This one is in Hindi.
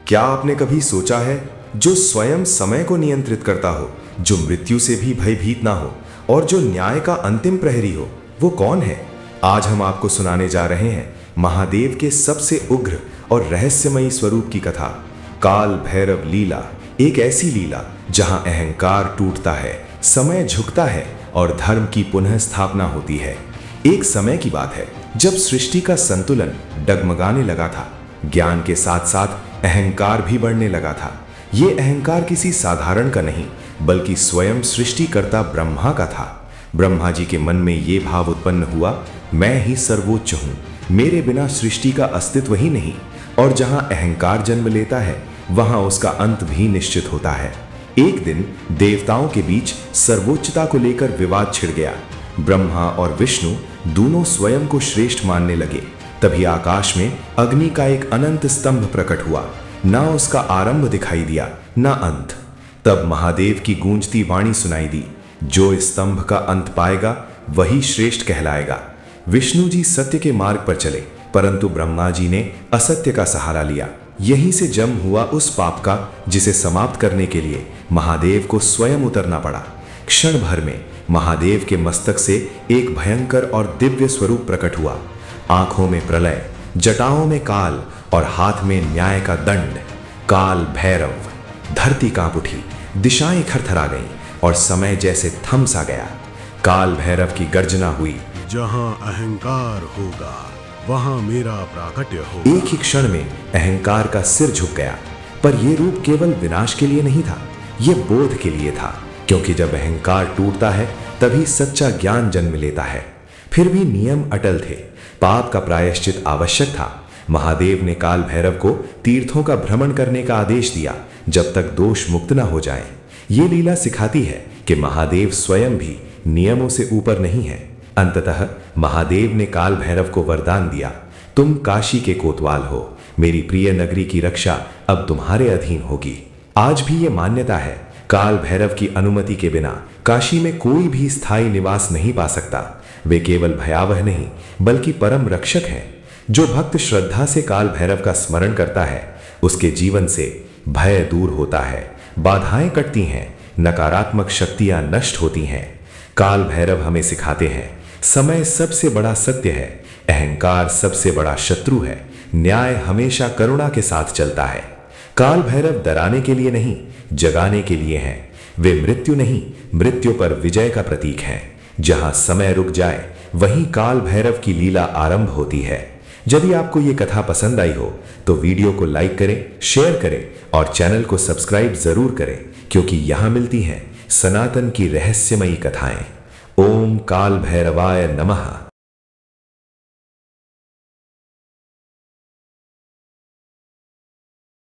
क्या आपने कभी सोचा है, जो स्वयं समय को नियंत्रित करता हो, जो मृत्यु से भी भयभीत ना हो और जो न्याय का अंतिम प्रहरी हो, वो कौन है? आज हम आपको सुनाने जा रहे हैं महादेव के सबसे उग्र और रहस्यमयी स्वरूप की कथा, काल भैरव लीला। एक ऐसी लीला जहां अहंकार टूटता है, समय झुकता है और धर्म की पुनः स्थापना होती है। एक समय की बात है जब सृष्टि का संतुलन डगमगाने लगा था। ज्ञान के साथ साथ अहंकार भी बढ़ने लगा था। ये अहंकार किसी साधारण का नहीं, बल्कि स्वयं सृष्टिकर्ता ब्रह्मा का था। ब्रह्मा जी के मन में ये भाव उत्पन्न हुआ, मैं ही सर्वोच्च हूँ, मेरे बिना सृष्टि का अस्तित्व ही नहीं। और जहाँ अहंकार जन्म लेता है, वहाँ उसका अंत भी निश्चित होता है। एक दिन देवताओं के बीच सर्वोच्चता को लेकर विवाद छिड़ गया। ब्रह्मा और विष्णु दोनों स्वयं को श्रेष्ठ मानने लगे। तभी आकाश में अग्नि का एक अनंत स्तंभ प्रकट हुआ। ना उसका आरंभ दिखाई दिया, ना अंत। तब महादेव की गूंजती वाणी सुनाई दी, जो इस स्तंभ का अंत पाएगा वही श्रेष्ठ कहलाएगा। विष्णु जी सत्य के मार्ग पर चले, परंतु ब्रह्मा जी ने असत्य का सहारा लिया। यहीं से जन्म हुआ उस पाप का, जिसे समाप्त करने के लिए महादेव को स्वयं उतरना पड़ा। क्षण भर में महादेव के मस्तक से एक भयंकर और दिव्य स्वरूप प्रकट हुआ। आंखों में प्रलय, जटाओं में काल और हाथ में न्याय का दंड। काल भैरव। धरती कांप उठी, दिशाएं थरथरा गईं और समय जैसे थम सा गया। काल भैरव की गर्जना हुई, जहां अहंकार होगा वहां मेरा प्राकट्य होगा। एक ही क्षण में अहंकार का सिर झुक गया। पर यह रूप केवल विनाश के लिए नहीं था, यह बोध के लिए था। क्योंकि जब अहंकार टूटता है, तभी सच्चा ज्ञान जन्म लेता है। फिर भी नियम अटल थे, पाप का प्रायश्चित आवश्यक था। महादेव ने काल भैरव को तीर्थों का भ्रमण करने का आदेश दिया, जब तक दोष मुक्त न हो जाए। ये लीला सिखाती है कि महादेव स्वयं भी नियमों से ऊपर नहीं है। अंततः महादेव ने काल भैरव को वरदान दिया, तुम काशी के कोतवाल हो, मेरी प्रिय नगरी की रक्षा अब तुम्हारे अधीन होगी। आज भी ये मान्यता है, काल भैरव की अनुमति के बिना काशी में कोई भी स्थायी निवास नहीं पा सकता। वे केवल भयावह नहीं, बल्कि परम रक्षक हैं। जो भक्त श्रद्धा से काल भैरव का स्मरण करता है, उसके जीवन से भय दूर होता है, बाधाएं कटती हैं, नकारात्मक शक्तियां नष्ट होती हैं। काल भैरव हमें सिखाते हैं, समय सबसे बड़ा सत्य है, अहंकार सबसे बड़ा शत्रु है, न्याय हमेशा करुणा के साथ चलता है। काल भैरव डराने के लिए नहीं, जगाने के लिए हैं। वे मृत्यु नहीं, मृत्यु पर विजय का प्रतीक हैं। जहां समय रुक जाए, वहीं काल भैरव की लीला आरंभ होती है। यदि आपको ये कथा पसंद आई हो, तो वीडियो को लाइक करें, शेयर करें और चैनल को सब्सक्राइब जरूर करें, क्योंकि यहां मिलती हैं सनातन की रहस्यमयी कथाएं। ओम काल भैरवाय नमः।